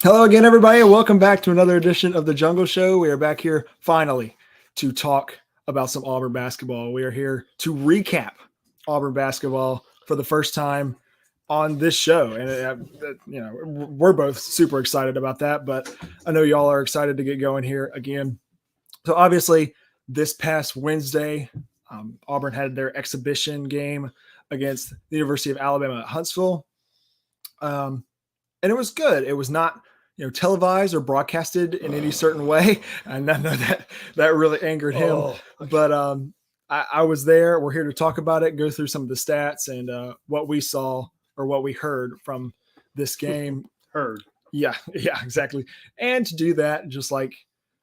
Hello again, everybody, and welcome back to another edition of the Jungle Show. We are back here finally to talk about some Auburn basketball. We are here to recap Auburn basketball for the first time on this show, and we're both super excited about that. But I know y'all are excited to get going here again. So obviously, this past Wednesday, Auburn had their exhibition game against the University of Alabama at Huntsville, and it was good. It was not televised or broadcasted in any certain way. And I know that really angered him. But I was there. We're here to talk about it, go through some of the stats and what we saw or what we heard from this game. Yeah, exactly. And to do that, just like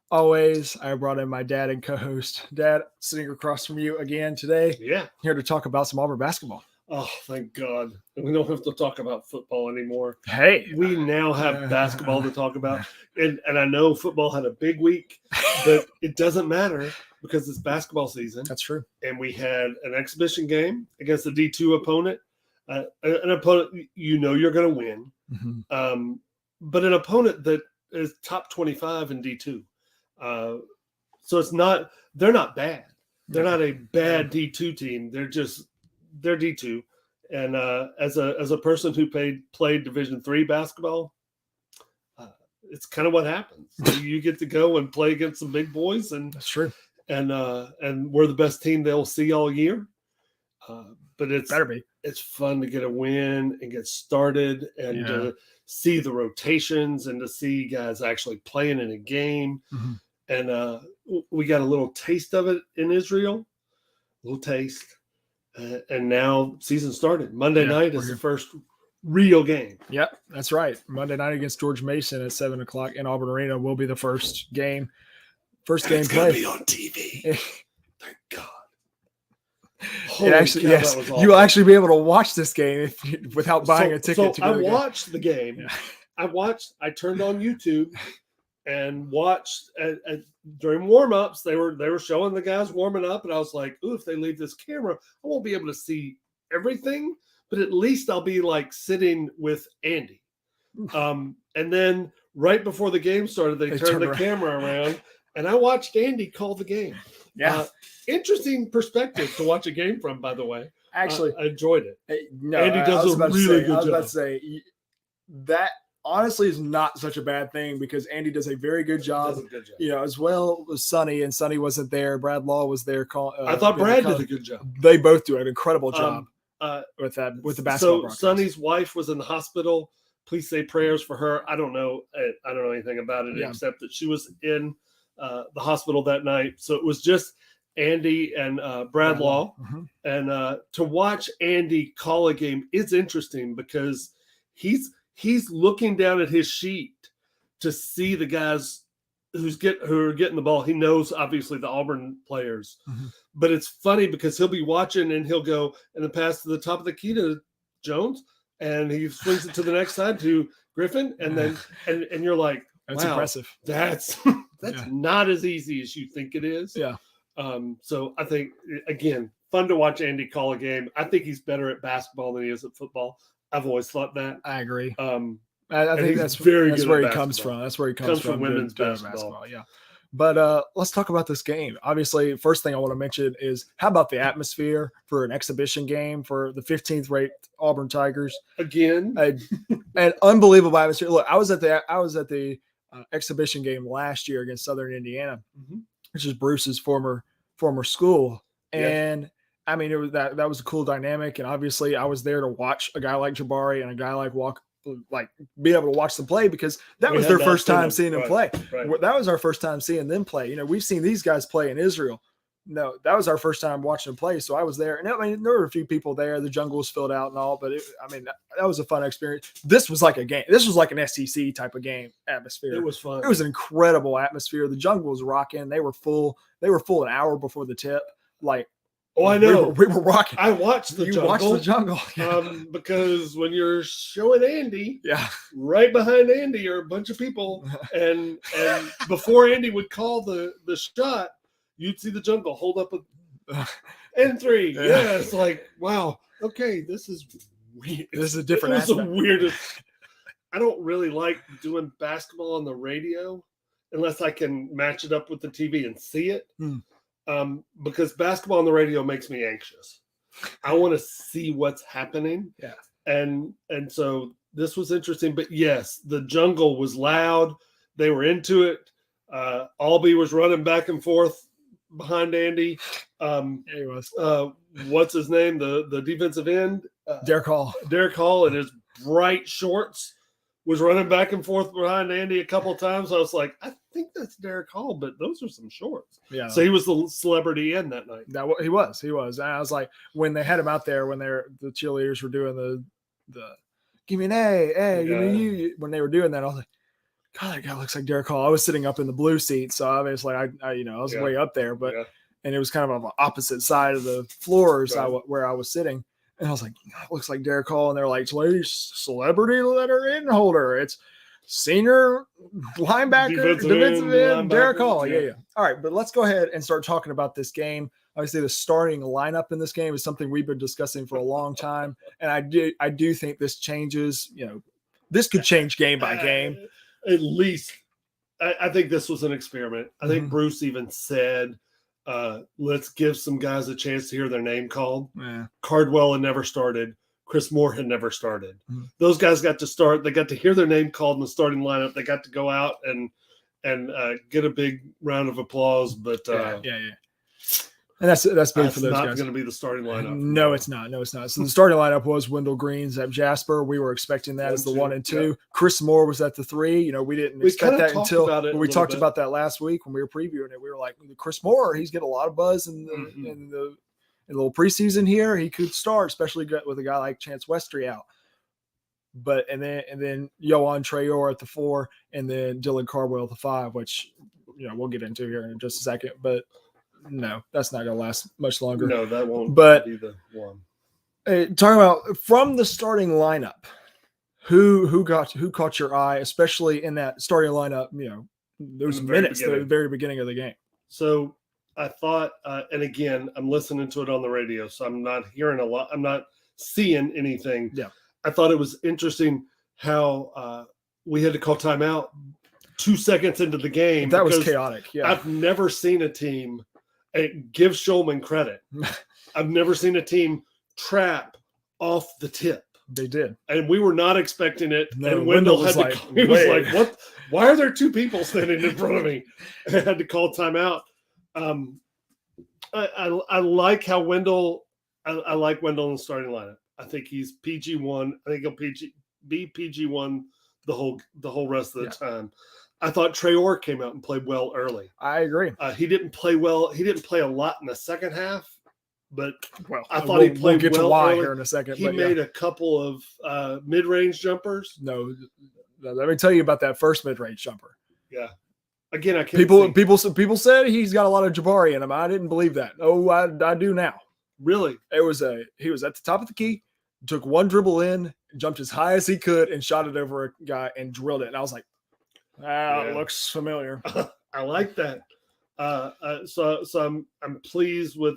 always, I brought in my dad and co-host. Dad, sitting across from you again today. Yeah. Here to talk about some Auburn basketball. Oh, thank God. We don't have to talk about football anymore. Hey. We now have basketball to talk about. And I know football had a big week, but it doesn't matter because it's basketball season. That's true. And we had an exhibition game against a D2 opponent, an opponent you're going to win, but an opponent that is top 25 in D2. So they're not bad. They're not a bad D2 team. They're D2, and as a person who played Division III basketball, it's kind of what happens. You get to go and play against some big boys, and that's true. And we're the best team they'll see all year. But it's fun to get a win and get started and to see the rotations and to see guys actually playing in a game. And we got a little taste of it in Israel, a little taste. And now season started. Monday night is the first real game. Yep, that's right. Monday night against George Mason at 7:00 in Auburn Arena will be the first game. First game played. It's gonna be on TV. Thank God. You will actually be able to watch this game without buying a ticket. So I watched the game. Yeah. I turned on YouTube and watched during warm-ups. They were showing the guys warming up, and I was like, "Ooh, if they leave this camera, I won't be able to see everything, but at least I'll be like sitting with Andy." And then right before the game started, they turned the camera around, and I watched Andy call the game. Yeah, interesting perspective to watch a game from. By the way, actually, I enjoyed it. Andy does a really good job. I was about to say that. Honestly, is not such a bad thing because Andy does a very good job. As well as Sonny, and Sonny wasn't there. Brad Law was there. I thought Brad did a good job. They both do an incredible job with the basketball. So broadcast. Sonny's wife was in the hospital. Please say prayers for her. I don't know anything about it except that she was in the hospital that night. So it was just Andy and Brad Law. And to watch Andy call a game is interesting because he's looking down at his sheet to see the guys who are getting the ball. He knows obviously the Auburn players, but it's funny because he'll be watching and he'll go and then pass to the top of the key to Jones, and he swings it to the next side to Griffin, and then and you're like, that's wow, impressive. That's not as easy as you think it is. Yeah. So I think again, fun to watch Andy call a game. I think he's better at basketball than he is at football. I've always thought that. I agree. I think that's where he comes from. That's where he comes from. Women's basketball. Yeah. But let's talk about this game. Obviously, first thing I want to mention is how about the atmosphere for an exhibition game for the 15th ranked Auburn Tigers? Again, an unbelievable atmosphere. Look, I was at the exhibition game last year against Southern Indiana, which is Bruce's former school, and I mean, it was that was a cool dynamic, and obviously, I was there to watch a guy like Jabari and a guy like Walker, like be able to watch them play because that was their first time seeing them play. Right. That was our first time seeing them play. We've seen these guys play in Israel. No, that was our first time watching them play. So I was there, and I mean, there were a few people there. The jungle was filled out and all, but that was a fun experience. This was like a game. This was like an SEC type of game atmosphere. It was fun. It was an incredible atmosphere. The jungle was rocking. They were full an hour before the tip. Like. Oh, I know. We were rocking. I watched the jungle. You watched the jungle. Because when you're showing Andy, right behind Andy are a bunch of people. And before Andy would call the shot, you'd see the jungle hold up and three. Yeah, it's like, wow, okay, this is weird. This is a different aspect. The weirdest. I don't really like doing basketball on the radio unless I can match it up with the TV and see it. Because basketball on the radio makes me anxious. I want to see what's happening. Yeah. And so this was interesting. But yes, the jungle was loud. They were into it. Albee was running back and forth behind Andy. He was. What's his name? The defensive end? Derek Hall. Derek Hall in his bright shorts was running back and forth behind Andy a couple of times. I was like, I think that's Derek Hall, but those are some shorts. Yeah. So he was the celebrity in that night. He was. And I was like, when they had him out there, when the cheerleaders were doing the give me an A, give me you. When they were doing that, I was like, God, that guy looks like Derek Hall. I was sitting up in the blue seat, so obviously I was way up there, but and it was kind of on the opposite side of the floors where I was sitting. And I was like, it looks like Derek Hall. And they're like, celebrity letter in holder. It's senior linebacker, defensive end, Derek Hall. Yeah. All right, but let's go ahead and start talking about this game. Obviously, the starting lineup in this game is something we've been discussing for a long time. And I do think this changes. This could change game by game. At least, I think this was an experiment. I think Bruce even said, let's give some guys a chance to hear their name called. Yeah. Cardwell had never started. Chris Moore had never started. Those guys got to start. They got to hear their name called in the starting lineup. They got to go out and get a big round of applause. But and that's big for those guys. It's not going to be the starting lineup. No, it's not. So the starting lineup was Wendell Green's at Jasper. We were expecting that as the 1 and 2. Yeah. Chris Moore was at the 3. We didn't expect that until we talked about that last week when we were previewing it. We were like, Chris Moore, he's getting a lot of buzz in the little preseason here. He could start, especially with a guy like Chance Westry out. But and then Yohan Traore at the 4, and then Dylan Cardwell at the 5, which we'll get into here in just a second, but. No, that's not going to last much longer. No, that won't be the one. Talking about from the starting lineup, who caught your eye, especially in that starting lineup, those minutes at the very beginning of the game. So I thought, and again, I'm listening to it on the radio, so I'm not hearing a lot. I'm not seeing anything. Yeah. I thought it was interesting how we had to call timeout 2 seconds into the game. That was chaotic. Yeah. I've never seen a team. And give Shulman credit. I've never seen a team trap off the tip. They did. And we were not expecting it. No, and Wendell had to – he was like, what? Why are there 2 people standing in front of me? And I had to call timeout. I like how Wendell – I like Wendell in the starting lineup. I think he's PG1. I think he'll be PG1 the whole rest of the time. I thought Traore came out and played well early. I agree. He didn't play well. He didn't play a lot in the second half, but I thought he played we'll get well to why early. Here in a second. He made a couple of mid-range jumpers. No, let me tell you about that first mid-range jumper. Yeah. Again, I can't. People said he's got a lot of Jabari in him. I didn't believe that. Oh, I do now. Really? He was at the top of the key, took one dribble in, jumped as high as he could, and shot it over a guy and drilled it. And I was like, it looks familiar. I like that. So I'm pleased with.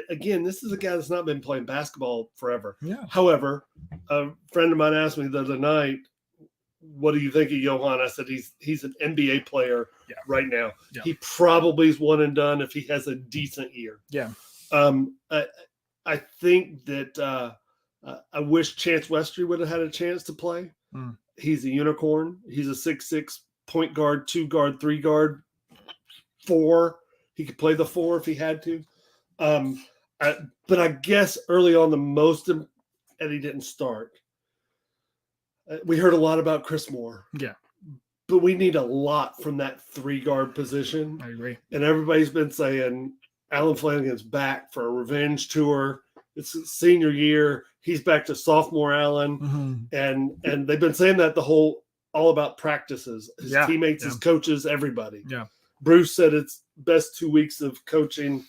Again, this is a guy that's not been playing basketball forever. Yeah. However, a friend of mine asked me the other night, "What do you think of Yohan?" I said he's an NBA player right now. Yeah. He probably is one and done if he has a decent year. Yeah. I think that I wish Chance Westry would have had a chance to play. He's a unicorn. He's a 6'6" point guard, 2 guard, 3 guard, 4. He could play the 4 if he had to. But I guess early on and he didn't start. We heard a lot about Chris Moore. Yeah. But we need a lot from that 3 guard position. I agree. And everybody's been saying Alan Flanagan's back for a revenge tour. It's his senior year. He's back to sophomore Allen. And they've been saying that all about practices, his teammates, his coaches, everybody. Yeah. Bruce said it's best 2 weeks of coaching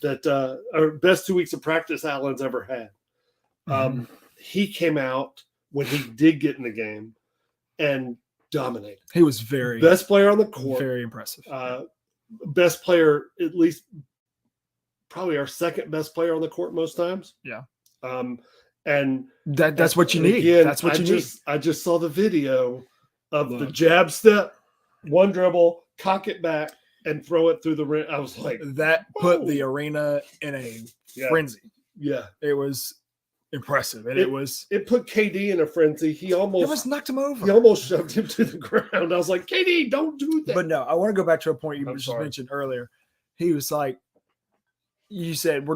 or best 2 weeks of practice Allen's ever had. He came out when he did get in the game and dominated. He was best player on the court. Very impressive. Best player, at least probably our second best player on the court most times. Yeah. And that's what you need. Again, That's what you need. I just saw the video of the jab step, one dribble, cock it back, and throw it through the rim. I was like, that put the arena in a frenzy. Yeah. It was impressive. And it put KD in a frenzy. He almost knocked him over. He almost shoved him to the ground. I was like, KD, don't do that. But no, I want to go back to a point you just mentioned earlier. He was like, you said,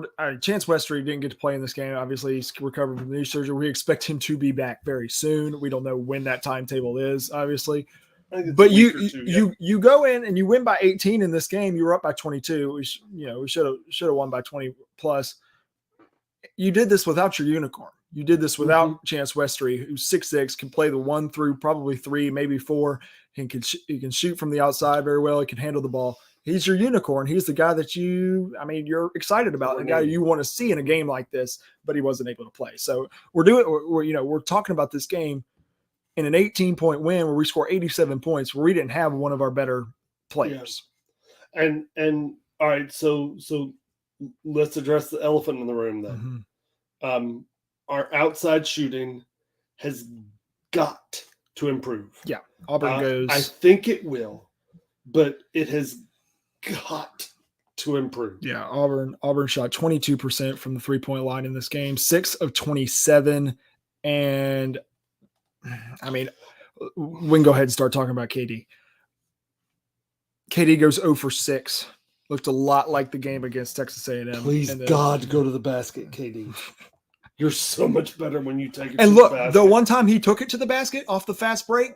Chance Westry didn't get to play in this game. Obviously, he's recovering from the knee surgery. We expect him to be back very soon. We don't know when that timetable is, obviously. But you go in and you win by 18 in this game. You were up by 22. We should have won by 20 plus. You did this without your unicorn. You did this without Chance Westry, who's 6'6", can play the 1 through probably 3, maybe 4. He can shoot from the outside very well. He can handle the ball. He's your unicorn. He's the guy that you're excited about, the guy you want to see in a game like this, but he wasn't able to play. So we're talking about this game in an 18-point win where we score 87 points, where we didn't have one of our better players. Yeah. And all right, so let's address the elephant in the room then. Our outside shooting has got to improve. Yeah, Auburn goes. I think it will, but it has got to improve. Yeah, Auburn shot 22% from the 3-point line in this game, 6 of 27. And I mean, we can go ahead and start talking about KD. KD goes 0 for 6. Looked a lot like the game against Texas A&M. Please, God, go to the basket, KD. You're so much better when you take it and to look, the basket. the one time he took it to the basket off the fast break,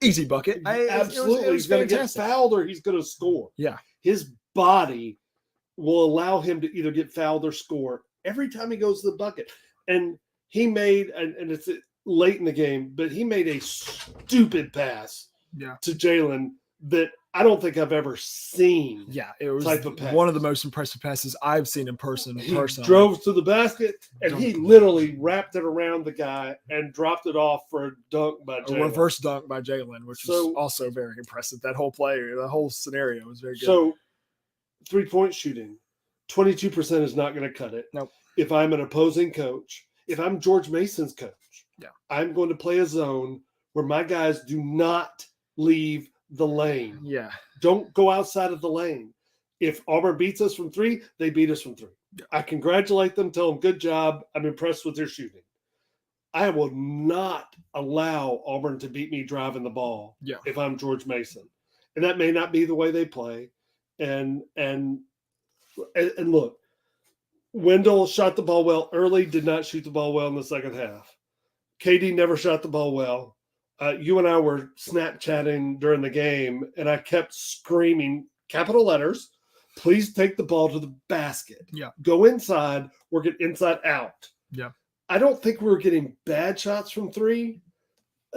easy bucket. Absolutely. He's going to get fouled or he's going to score. Yeah. His body will allow him to either get fouled or score every time he goes to the bucket. And he made, and it's late in the game, but he made a stupid pass to Jalen that I don't think I've ever seen. Yeah, it was one of the most impressive passes I've seen in person. He drove to the basket, and he literally wrapped it around the guy and dropped it off for a dunk by Jalen. A reverse dunk by Jalen, which was also very impressive. That whole play, the whole scenario was very good. So, 3-point shooting, 22% is not going to cut it. Nope. If I'm an opposing coach, if I'm George Mason's coach, I'm going to play a zone where my guys do not leave the lane. Yeah. Don't go outside of the lane. If Auburn beats us from 3, they beat us from 3. Yeah. I congratulate them, tell them good job. I'm impressed with their shooting. I will not allow Auburn to beat me driving the ball if I'm George Mason. And that may not be the way they play. And look, Wendell shot the ball well early, did not shoot the ball well in the second half. KD never shot the ball well. You and I were Snapchatting during the game, and I kept screaming, capital letters, please take the ball to the basket. Yeah. Go inside, work it inside out. Yeah. I don't think we were getting bad shots from 3.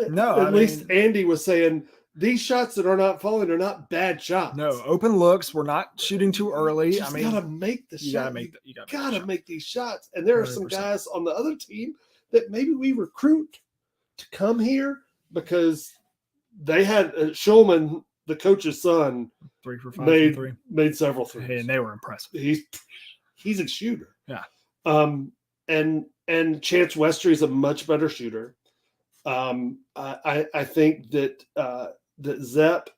No. At least Andy was saying, these shots that are not falling are not bad shots. No, open looks. We're not shooting too early. You gotta make the shot. You gotta make these shots. And there are 100%. Some guys on the other team that maybe we recruit to come here because they had Shulman, the coach's son, 3 for 5 made several threes. And they were impressive. He's a shooter. Yeah. And Chance Westry is a much better shooter. I think that that Zepp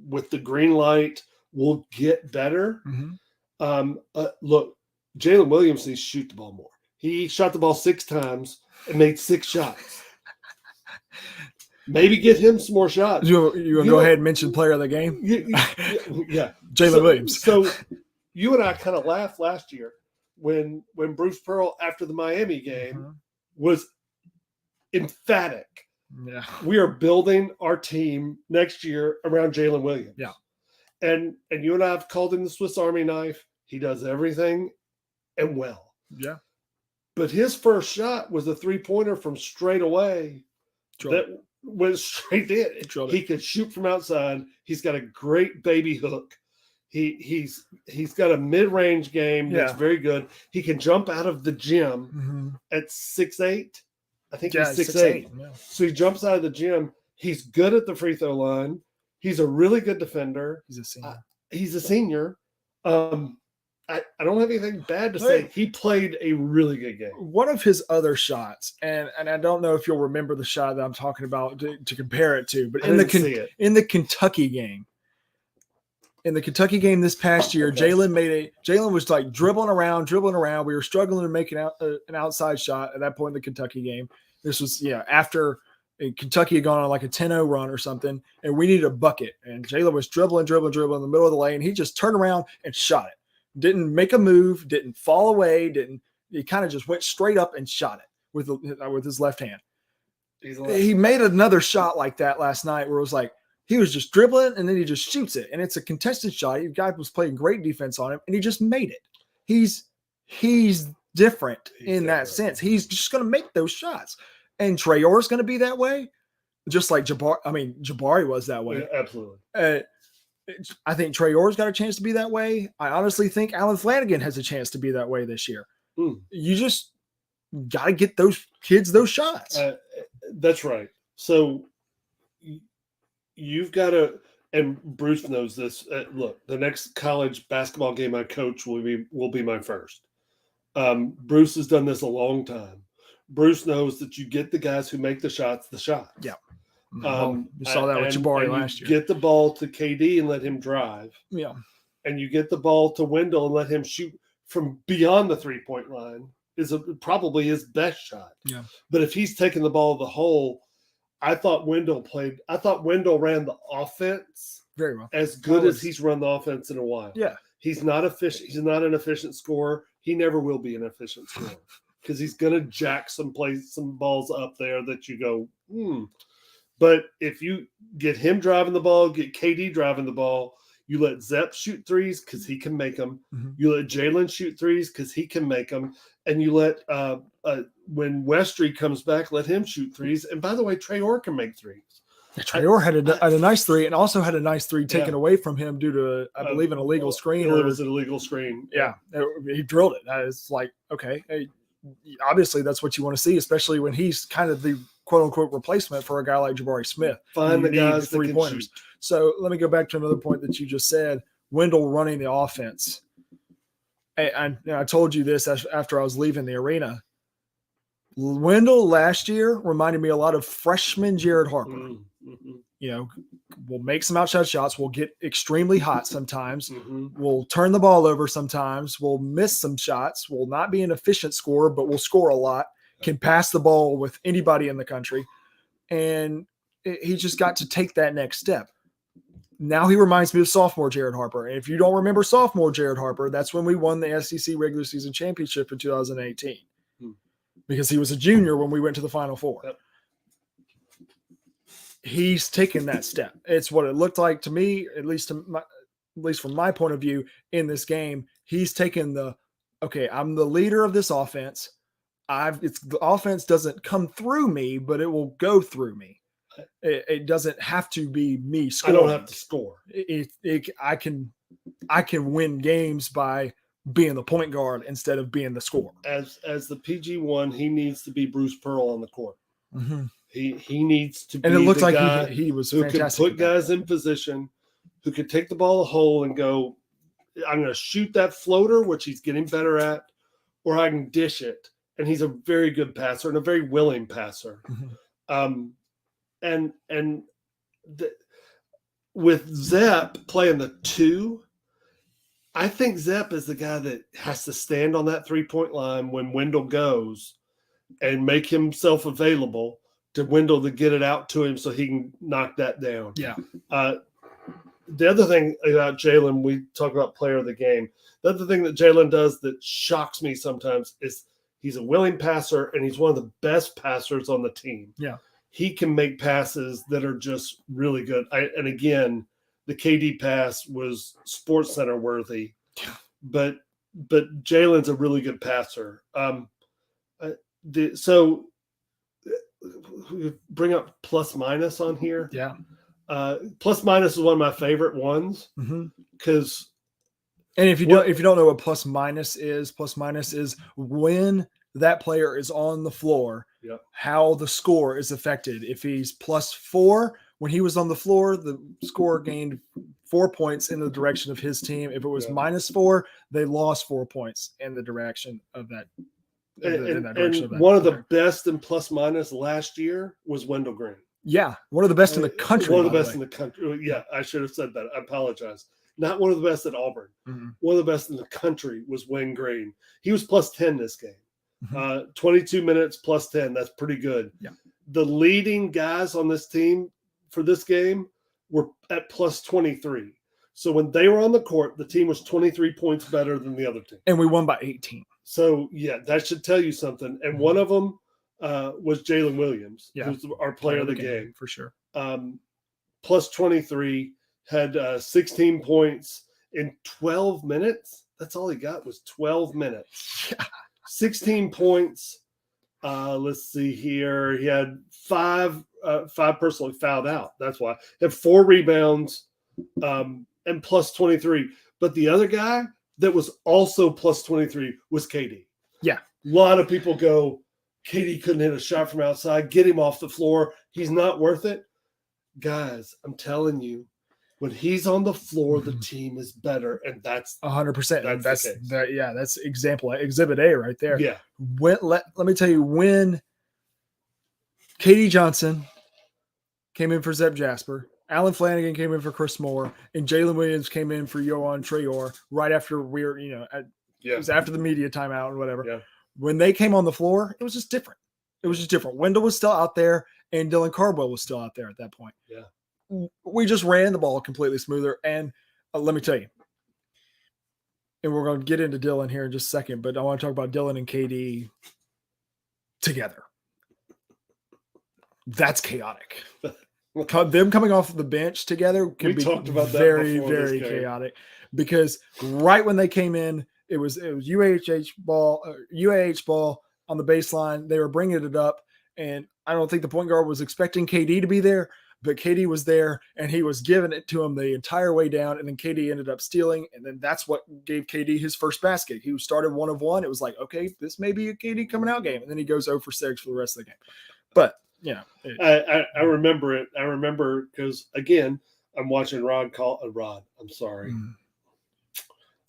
with the green light will get better. Mm-hmm. Look, Jalen Williams needs to shoot the ball more. He shot the ball 6 times and made 6 shots. Maybe get him some more shots. You want to go ahead and mention player of the game? Yeah. Jalen Williams. So you and I kind of laughed last year when Bruce Pearl, after the Miami game, was emphatic. Yeah. We are building our team next year around Jalen Williams. Yeah. And you and I have called him the Swiss Army knife. He does everything and well. Yeah. But his first shot was a 3-pointer from straight away that went straight in. He could shoot from outside. He's got a great baby hook. He's got a mid-range game that's very good. He can jump out of the gym at 6'8". I think he's 6'8". Yeah. So he jumps out of the gym. He's good at the free throw line. He's a really good defender. He's a senior. I don't have anything bad to say. He played a really good game. One of his other shots, and I don't know if you'll remember the shot that I'm talking about to compare it to, but in the Kentucky game. In the Kentucky game this past year, okay. Jalen was like dribbling around. We were struggling to make an outside shot at that point in the Kentucky game. This was after Kentucky had gone on like a 10-0 run or something, and we needed a bucket. And Jalen was dribbling in the middle of the lane. He just turned around and shot it. Didn't make a move, didn't fall away, he kind of just went straight up and shot it with his left hand. He made another shot like that last night where it was like he was just dribbling and then he just shoots it. And it's a contested shot. The guy was playing great defense on him and he just made it. He's different in that sense. He's just going to make those shots. And Traor's going to be that way, just like Jabari was that way. Yeah, absolutely. I think Traor's got a chance to be that way. I honestly think Alan Flanagan has a chance to be that way this year. You just got to get those kids those shots. That's right. So you've got to, and Bruce knows this. Look, the next college basketball game I coach will be my first. Bruce has done this a long time. Bruce knows that you get the guys who make the shots. Yeah. We saw that with Jabari last year. Get the ball to KD and let him drive. Yeah. And you get the ball to Wendell and let him shoot from beyond the 3-point line is probably his best shot. Yeah. But if he's taking the ball to the hole, I thought Wendell ran the offense very well. As good as he's run the offense in a while. Yeah. He's not efficient. He's not an efficient scorer. He never will be an efficient scorer because he's going to jack some balls up there that you go, But if you get him driving the ball, get KD driving the ball, you let Zepp shoot threes because he can make them. Mm-hmm. You let Jalen shoot threes because he can make them. And you let when Westry comes back, let him shoot threes. And by the way, Traor can make threes. Traor had a nice three and also had a nice three taken away from him due to, I believe, an illegal screen. It was an illegal screen. Yeah, he drilled it. It's like, okay, obviously that's what you want to see, especially when he's kind of the quote-unquote replacement for a guy like Jabari Smith. Find the guys that can pointers. Shoot. So let me go back to another point that you just said, Wendell running the offense. I told you this after I was leaving the arena. Wendell last year reminded me a lot of freshman Jared Harper. Mm-hmm. We'll make some outside shots. We'll get extremely hot sometimes. Mm-hmm. We'll turn the ball over sometimes. We'll miss some shots. We'll not be an efficient scorer, but we'll score a lot. Can pass the ball with anybody in the country. And he just got to take that next step. Now he reminds me of sophomore Jared Harper. And if you don't remember sophomore Jared Harper, that's when we won the SEC regular season championship in 2018. Because he was a junior when we went to the Final Four. Yep. He's taken that step. It's what it looked like to me, at least from my point of view in this game. He's taken I'm the leader of this offense. The offense doesn't come through me, but it will go through me. It doesn't have to be me scoring. I don't have to score. I can win games by being the point guard instead of being the scorer. As the PG1, he needs to be Bruce Pearl on the court. Mm-hmm. He needs to be, and it looked like guy he was who fantastic. Could put guys in position, who could take the ball a hole and go, I'm going to shoot that floater, which he's getting better at, or I can dish it. And he's a very good passer and a very willing passer. Mm-hmm. With Zepp playing the 2, I think Zepp is the guy that has to stand on that 3-point line when Wendell goes and make himself available to Wendell to get it out to him so he can knock that down. Yeah. The other thing about Jalen, we talk about player of the game. The other thing that Jalen does that shocks me sometimes is he's a willing passer and he's one of the best passers on the team. Yeah. He can make passes that are just really good. And again, the KD pass was Sports Center worthy, but Jalen's a really good passer. So we bring up plus minus on here. Yeah. Plus minus is one of my favorite ones because. And if you don't know what plus minus is when that player is on the floor, how the score is affected. If he's +4, when he was on the floor, the score gained 4 points in the direction of his team. If it was -4, they lost 4 points in the direction of that. And one of the best in plus minus last year was Wendell Green. Yeah, one of the best in the country. One of the best in the country. Yeah, I should have said that. I apologize. Not one of the best at Auburn. Mm-hmm. One of the best in the country was Wayne Green. He was plus 10 this game. Mm-hmm. 22 minutes plus 10. That's pretty good. Yeah. The leading guys on this team for this game were at plus 23. So when they were on the court, the team was 23 points better than the other team. And we won by 18. So, yeah, that should tell you something. And one of them was Jalen Williams, who's our player of the game. For sure. Plus 23, had 16 points in 12 minutes. That's all he got was 12 minutes. Yeah. 16 points. Let's see here. He had five personally fouled out. That's why. He had 4 rebounds and plus 23. But the other guy that was also plus 23 was KD. Yeah. A lot of people go, KD couldn't hit a shot from outside. Get him off the floor. He's not worth it. Guys, I'm telling you, when he's on the floor, the team is better, and that's 100%. That's exhibit A right there. Yeah. Let me tell you, when Katie Johnson came in for Zep Jasper, Alan Flanagan came in for Chris Moore, and Jalen Williams came in for Yohan Traore right after it was after the media timeout and whatever. Yeah. When they came on the floor, it was just different. Wendell was still out there, and Dylan Cardwell was still out there at that point. Yeah. We just ran the ball completely smoother. And let me tell you, and we're going to get into Dylan here in just a second, but I want to talk about Dylan and KD together. That's chaotic. Them coming off the bench together can be very, very chaotic, because right when they came in, it was UAH ball on the baseline. They were bringing it up, and I don't think the point guard was expecting KD to be there, but KD was there, and he was giving it to him the entire way down, and then KD ended up stealing, and then that's what gave KD his first basket. He started 1 of 1. It was like, okay, this may be a KD coming out game, and then he goes 0 for 6 for the rest of the game. But I remember it. I remember because, again, I'm watching Rod. I'm sorry.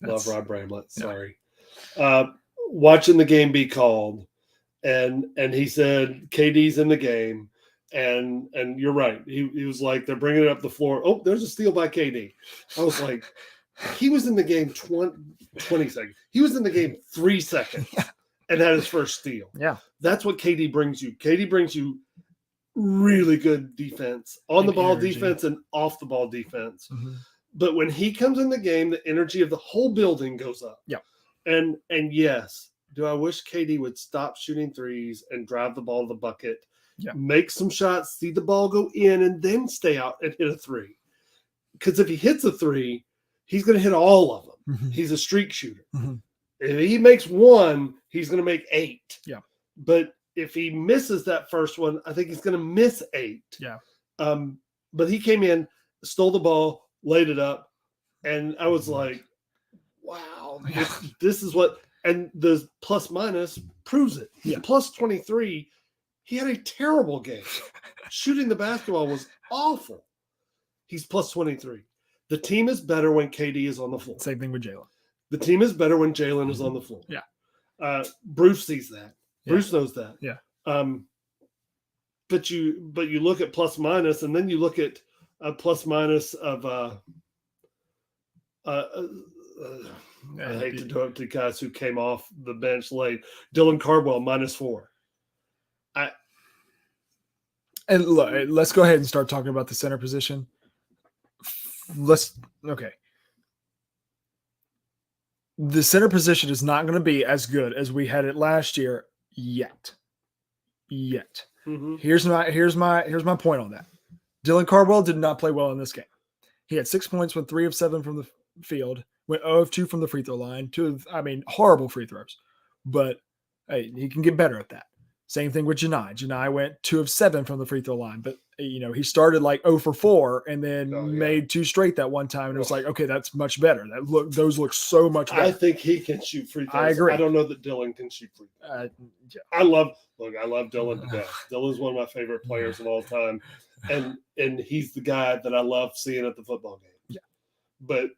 Love Rod Bramlett. Sorry. Watching the game be called, and he said KD's in the game. And you're right. He was like, they're bringing it up the floor. Oh, there's a steal by KD. I was like, he was in the game 20 seconds. He was in the game 3 seconds and had his first steal. Yeah. That's what KD brings you. KD brings you really good defense, on the ball defense and off the ball defense. Mm-hmm. But when he comes in the game, the energy of the whole building goes up. Yeah. And yes, do I wish KD would stop shooting threes and drive the ball to the bucket? Yeah. Make some shots, see the ball go in, and then stay out and hit a 3. Because if he hits a 3, he's going to hit all of them. Mm-hmm. He's a streak shooter. Mm-hmm. If he makes 1, he's going to make 8. Yeah. But if he misses that first one, I think he's going to miss 8. Yeah. But he came in, stole the ball, laid it up, and I was like, wow, this is what – and the plus minus proves it. Yeah. Plus 23 – he had a terrible game. Shooting the basketball was awful. He's plus 23. The team is better when KD is on the floor. Same thing with Jalen. The team is better when Jalen is on the floor. Yeah. Bruce sees that. Yeah. Bruce knows that. Yeah. But you look at plus minus, and then you look at plus minus of I hate to do it to guys who came off the bench late. Dylan Cardwell -4. And look, let's go ahead and start talking about the center position. Okay. The center position is not going to be as good as we had it last year yet. Mm-hmm. Here's my point on that. Dylan Cardwell did not play well in this game. He had 6 points, went 3 of 7 from the field, went 0 of 2 from the free throw line. Horrible free throws, but hey, he can get better at that. Same thing with Janai. Janai went 2 of 7 from the free throw line, but he started like 0 for 4 and then yeah. made 2 straight that one time. And it was like, okay, that's much better. Those look so much better. I think he can shoot free throws. I agree. I don't know that Dylan can shoot free throws. Yeah. I love Dylan to death. Dylan's one of my favorite players of all time. And he's the guy that I love seeing at the football game. Yeah. But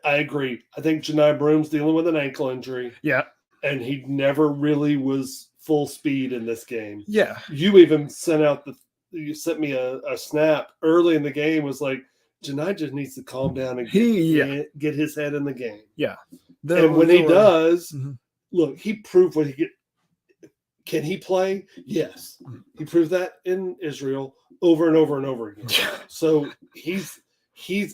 I agree. I think Janai Broom's dealing with an ankle injury. Yeah. And he never really was full speed in this game. Yeah. You even you sent me a snap early in the game, was like, Janai just needs to calm down and get his head in the game. Yeah. And when he does, look, he proved what he get. Can he play? Yes. He proved that in Israel over and over and over again. So he's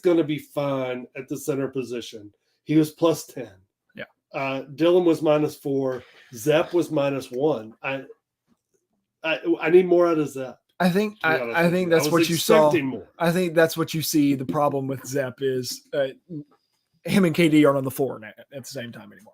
going to be fine at the center position. He was plus 10. Yeah. Dylan was -4. Zepp was -1. I need more out of Zepp. I think that's what you saw. More. I think that's what you see. The problem with Zepp is him and KD aren't on the floor at the same time anymore.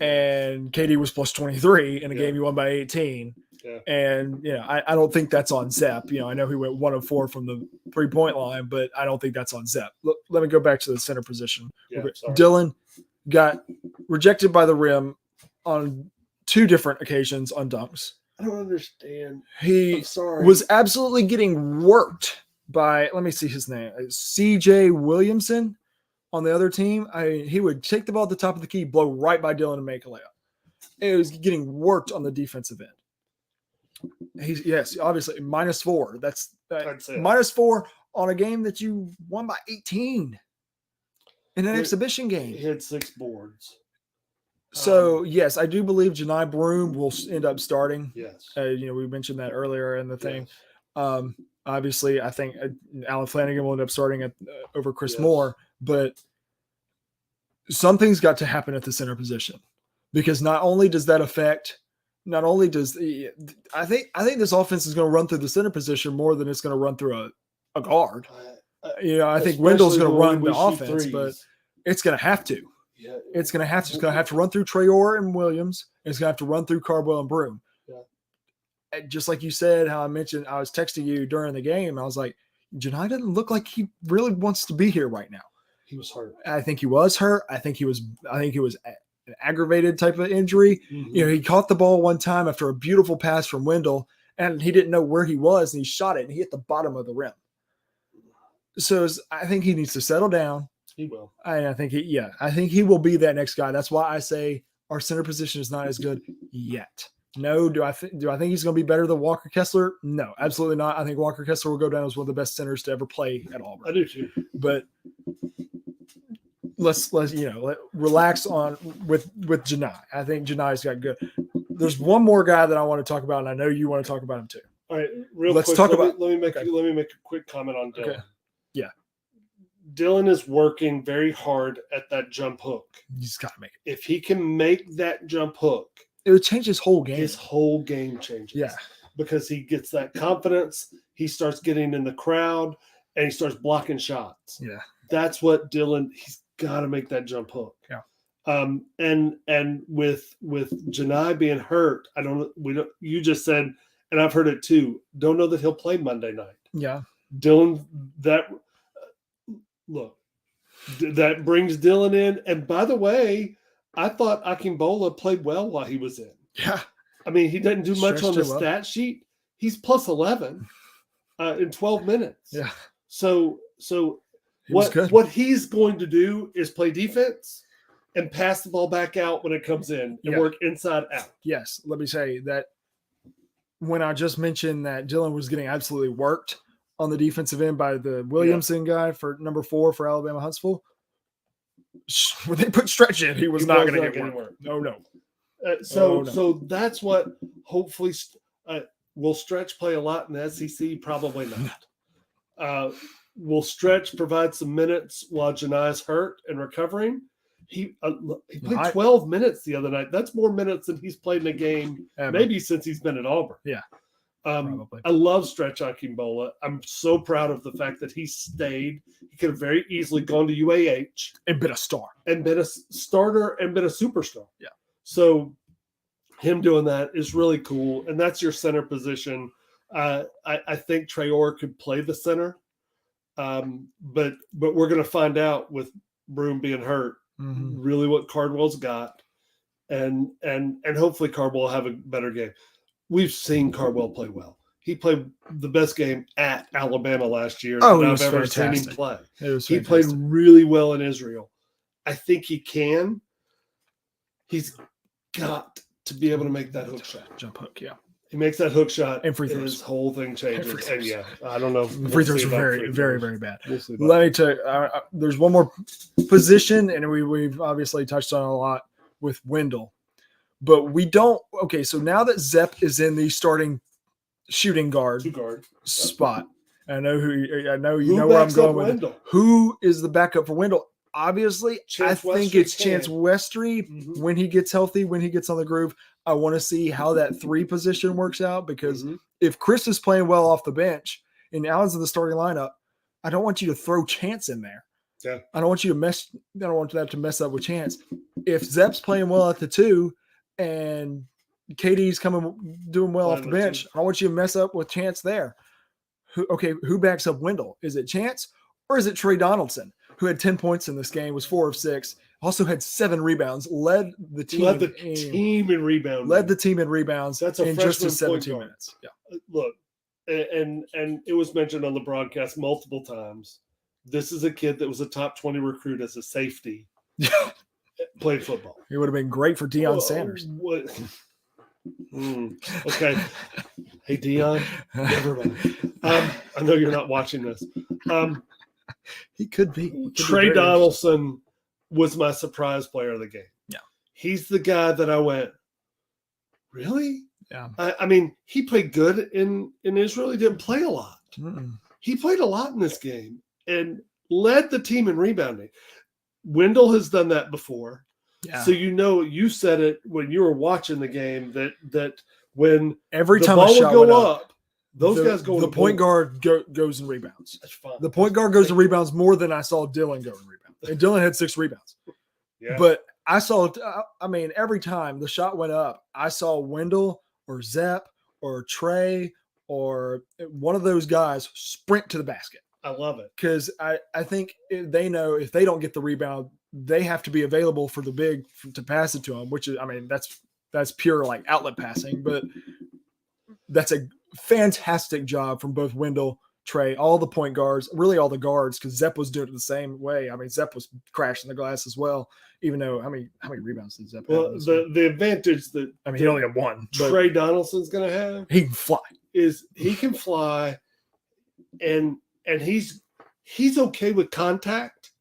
And KD was plus 23 in a game he won by 18. Yeah. And I don't think that's on Zepp. I know he went 1 of 4 from the 3-point line, but I don't think that's on Zepp. Let me go back to the center position. Yeah, Dylan got rejected by the rim on 2 different occasions on dunks. I don't understand. He was absolutely getting worked by, let me see his name, CJ Williamson on the other team. He would take the ball at the top of the key, blow right by Dylan and make a layup. It was getting worked on the defensive end. Yes, obviously -4. That's -4 on a game that you won by 18 in an exhibition game. He had 6 boards. So, yes, I do believe Janai Broom will end up starting. Yes. We mentioned that earlier in the thing. Yes. Obviously, I think Alan Flanagan will end up starting over Chris Moore, but something's got to happen at the center position, because not only does I think this offense is going to run through the center position more than it's going to run through a guard. I think Wendell's going to run the offense, but it's going to have to. Yeah, it's going to have to run through Traore and Williams. And it's going to have to run through Cardwell and Broom. Yeah. Just like you said, how I mentioned, I was texting you during the game. I was like, Janai doesn't look like he really wants to be here right now. He was hurt. I think he was hurt. I think he was an aggravated type of injury. Mm-hmm. He caught the ball one time after a beautiful pass from Wendell, and he didn't know where he was, and he shot it, and he hit the bottom of the rim. So I think he needs to settle down. He will. I think he will be that next guy. That's why I say our center position is not as good yet. No, do I think he's going to be better than Walker Kessler? No, absolutely not. I think Walker Kessler will go down as one of the best centers to ever play at Auburn. I do too. But let's relax on with Janai. I think Janai's got good. There's one more guy that I want to talk about, and I know you want to talk about him too. All right, let's quick. Talk let about. Me make a quick comment on Dylan. Okay. Yeah. Dylan is working very hard at that jump hook. He's got to make it. If he can make that jump hook, it would change his whole game. His whole game changes. Yeah. Because he gets that confidence. He starts getting in the crowd and he starts blocking shots. Yeah. That's what Dylan, he's got to make that jump hook. Yeah. And with Janai being hurt, you just said, and I've heard it too, don't know that he'll play Monday night. Yeah. Dylan, that brings Dylan in. And by the way, I thought Akimbola played well while he was in. Yeah. I mean, he didn't do much on the stat sheet. He's plus 11 in 12 minutes. Yeah. So what he's going to do is play defense and pass the ball back out when it comes in and work inside out. Yes. Let me say that when I just mentioned that Dylan was getting absolutely worked on the defensive end by the Williamson guy for number 4 for Alabama Huntsville, when they put Stretch in, he was not going to get work. No. So that's what hopefully will Stretch play a lot in the SEC? Probably not. Will Stretch provide some minutes while Janai's hurt and recovering? He played 12 minutes the other night. That's more minutes than he's played in a game maybe since he's been at Auburn. Yeah. I love Stretch Akimbola. I'm so proud of the fact that he stayed. He could have very easily gone to UAH and been a star, and been a starter, and been a superstar. Yeah. So him doing that is really cool, and that's your center position. I think Traore could play the center, but we're going to find out with Broom being hurt really what Cardwell's got, and hopefully Cardwell will have a better game. We've seen Cardwell play well. He played the best game at Alabama last year that I've ever seen him play. He played really well in Israel. I think he can. He's got to be able to make that hook shot. Jump hook, yeah. He makes that hook shot, and free throws. His whole thing changes. And yeah, I don't know. Free throws are very, very, very bad. Let me tell you, there's one more position, and we've obviously touched on it a lot with Wendell. But we don't – okay, so now that Zepp is in the starting shooting guard spot, I know you know where I'm going with it. Who is the backup for Wendell? Obviously, I think it's Chance Westry when he gets healthy, when he gets on the groove. I want to see how that 3 position works out because if Chris is playing well off the bench and Allen's in the starting lineup, I don't want you to throw Chance in there. Yeah. I don't want that to mess up with Chance. If Zepp's playing well at the 2 and KD's doing well off the bench, I don't want you to mess up with Chance there. Who backs up Wendell? Is it Chance or is it Trey Donaldson, who had 10 points in this game, was 4 of 6, also had 7 rebounds, led the team in rebounds. Led the team in rebounds. That's in just 17 minutes. Yeah. Look, and it was mentioned on the broadcast multiple times. This is a kid that was a top 20 recruit as a safety. Played football. He would have been great for Deion Sanders. Okay. Hey, Deion. Never mind. I know you're not watching this. He could be. Trey Donaldson was my surprise player of the game. Yeah. He's the guy that I went, really? Yeah. I mean, he played good in Israel. He didn't play a lot. He played a lot in this game and led the team in rebounding. Wendell has done that before. Yeah. So you said it when you were watching the game that when every the time ball a shot would go up, those guys go. The point guard goes and rebounds. That's fine. The point guard goes and rebounds more than I saw Dylan go and rebound. And Dylan had 6 rebounds. Yeah. But I saw. I mean, every time the shot went up, I saw Wendell or Zepp or Trey or one of those guys sprint to the basket. I love it because I think they know if they don't get the rebound, they have to be available for the big to pass it to them. Which is, I mean, that's pure like outlet passing, but that's a fantastic job from both Wendell, Trey, all the point guards, really all the guards, because Zepp was doing it the same way. I mean, Zepp was crashing the glass as well, even though how many rebounds did Zepp have? Well, the advantage that he only had 1. Trey Donaldson's going to have, he can fly. He can fly, and he's okay with contact.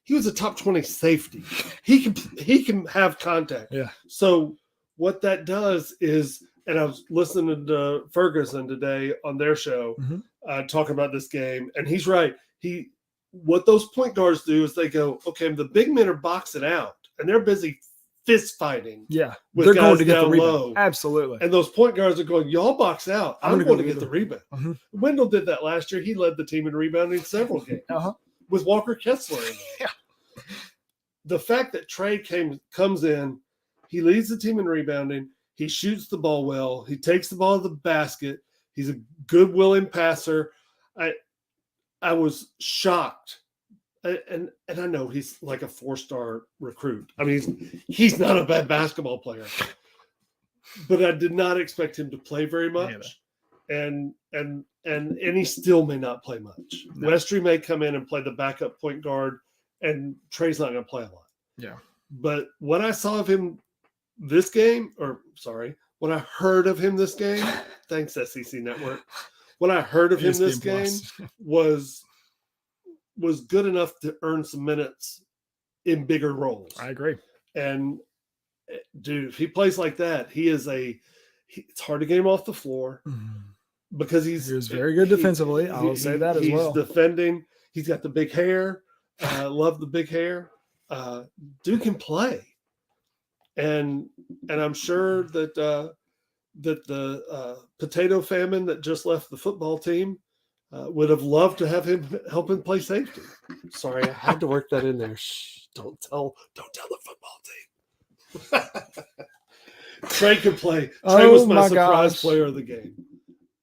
He was a top 20 safety. He can have contact. Yeah. So what that does is, and I was listening to Ferguson today on their show, talking about this game, and he's right. What those point guards do is they go, okay, the big men are boxing out, and they're busy fist fighting. Yeah, they're going to get the rebound. Low. Absolutely. And those point guards are going, y'all box out. I'm going to get the rebound. Wendell did that last year. He led the team in rebounding several games with Walker Kessler in there. Yeah. The fact that Trey comes in, he leads the team in rebounding. He shoots the ball well. He takes the ball to the basket. He's a good, willing passer. I was shocked. And I know he's like a 4-star recruit. I mean, he's not a bad basketball player, but I did not expect him to play very much. And he still may not play much. No. Westry may come in and play the backup point guard, and Trey's not going to play a lot. Yeah. But what I saw of him what I heard of him this game, thanks SEC Network. What I heard of him this game was good enough to earn some minutes in bigger roles. I agree. And dude, if he plays like that, it's hard to get him off the floor because he was very good defensively. I'll say that as well. He's defending. He's got the big hair. Love the big hair. Dude can play. And I'm sure that the potato famine that just left the football team would have loved to have him help him play safety. Sorry, I had to work that in there. Shh, don't tell the football team. Trey could play. Trey was my surprise player of the game.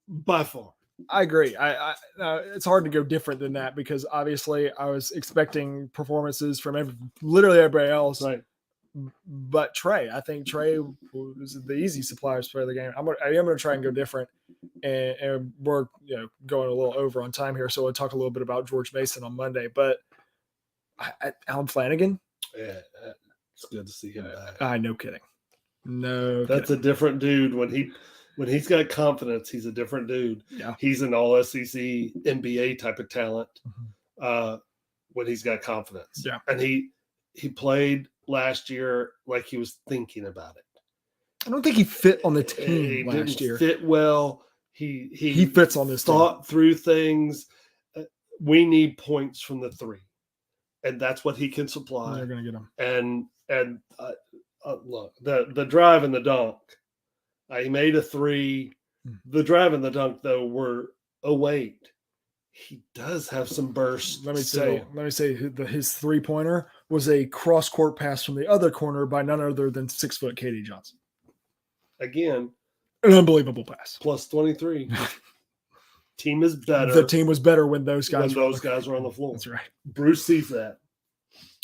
by far. I agree. It's hard to go different than that because obviously I was expecting performances from literally everybody else. Right. But Trey, I think Trey was the easy suppliers player of the game. I am going to try and go different, and we're going a little over on time here, so we'll talk a little bit about George Mason on Monday. But Alan Flanagan, yeah, it's good to see him back. No kidding, no, that's kidding. A different dude when he's got confidence. He's a different dude. Yeah, he's an all SEC NBA type of talent. When he's got confidence. Yeah, and he played last year like he was thinking about it. I don't think he fit on the team last year. Fit well. He fits on this thought team. Through things. We need points from the three, and that's what he can supply. They're going to get them. And look, the drive and the dunk. He made a three. The drive and the dunk though were wait. He does have some bursts. Let me say, his 3-pointer was a cross-court pass from the other corner by none other than 6-foot Katie Johnson. Again, an unbelievable pass. Plus 23. Team is better. The team was better when those guys were on the floor. That's right. Bruce sees that.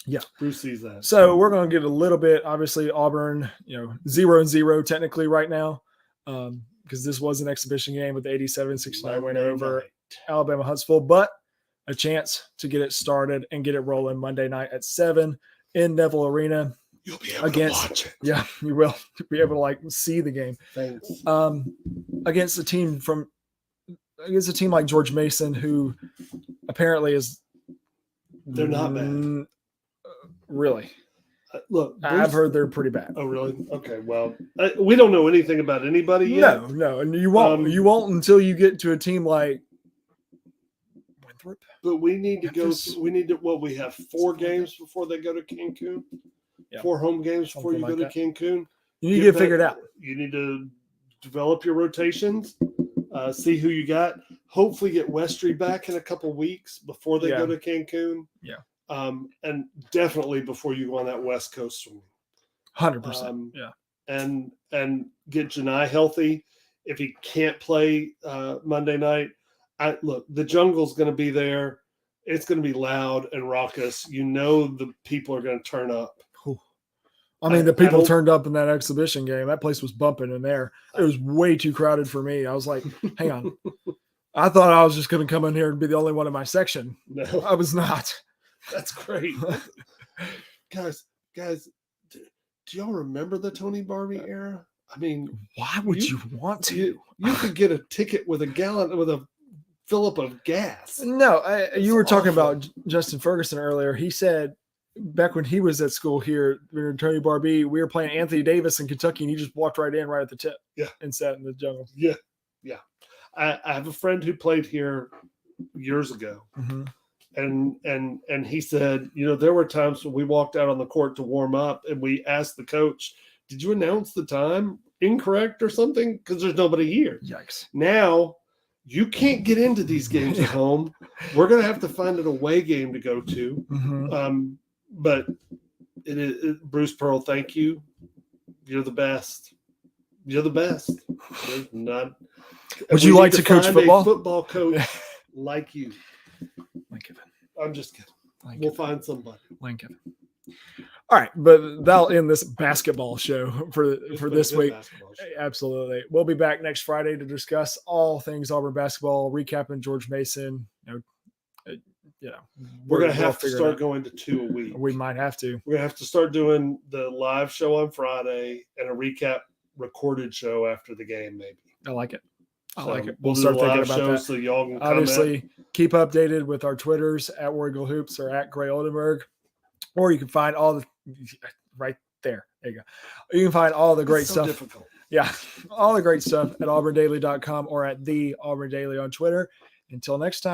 Yeah, Bruce sees that. So we're going to get a little bit. Obviously, Auburn, 0-0 technically right now, because this was an exhibition game with the 87-69 win over Alabama Huntsville, but a chance to get it started and get it rolling Monday night at 7 in Neville Arena. You'll be able to watch it. Yeah, you will be able to see the game. Thanks. Against a team like George Mason, who apparently is. They're not bad. Really. Look, I've heard they're pretty bad. Oh, really? Okay. Well, we don't know anything about anybody yet. No, and you won't. You won't until you get to a team like Winthrop. But we need to go. We have 4 games before they go to Cancun. Yeah. 4 home games before you go to Cancun. You need to get figured out. You need to develop your rotations. See who you got. Hopefully, get Westry back in a couple weeks before they go to Cancun. Yeah. And definitely before you go on that West Coast swing. 100%. Yeah. And get Janai healthy. If he can't play Monday night, look, the jungle's going to be there. It's going to be loud and raucous. The people are going to turn up. I mean, the people turned up in that exhibition game. That place was bumping in there. It was way too crowded for me. I was like, hang on. I thought I was just going to come in here and be the only one in my section. No, I was not. That's great. guys, do y'all remember the Tony Barbie era? I mean, why would you want to? You could get a ticket with a fill-up of gas. No, you were talking about Justin Ferguson earlier. He said back when he was at school here, we were in Tony Barbie, we were playing Anthony Davis in Kentucky, and he just walked right in right at the tip. Yeah. And sat in the jungle. Yeah. Yeah. I have a friend who played here years ago. Mm-hmm. And he said, there were times when we walked out on the court to warm up and we asked the coach, did you announce the time incorrect or something? Because there's nobody here. Yikes. Now, you can't get into these games at home. We're going to have to find an away game to go to. Mm-hmm. But Bruce Pearl, thank you. You're the best. You're the best. Would you like to coach football? A football coach like you. Lincoln. I'm just kidding. We'll find somebody. Lincoln. All right, but that'll end this basketball show for this week. Absolutely. We'll be back next Friday to discuss all things Auburn basketball, recapping George Mason. We're going to have to start going to 2 a week. We might have to. We're going to have to start doing the live show on Friday and a recap recorded show after the game, maybe. I like it. We'll start thinking about that. So y'all can obviously keep updated with our Twitters at War Eagle Hoops or at Gray Oldenburg, or you can find all the right there. There you go. You can find all the great stuff. Difficult. Yeah, all the great stuff at auburndaily.com or at the Auburn Daily on Twitter. Until next time.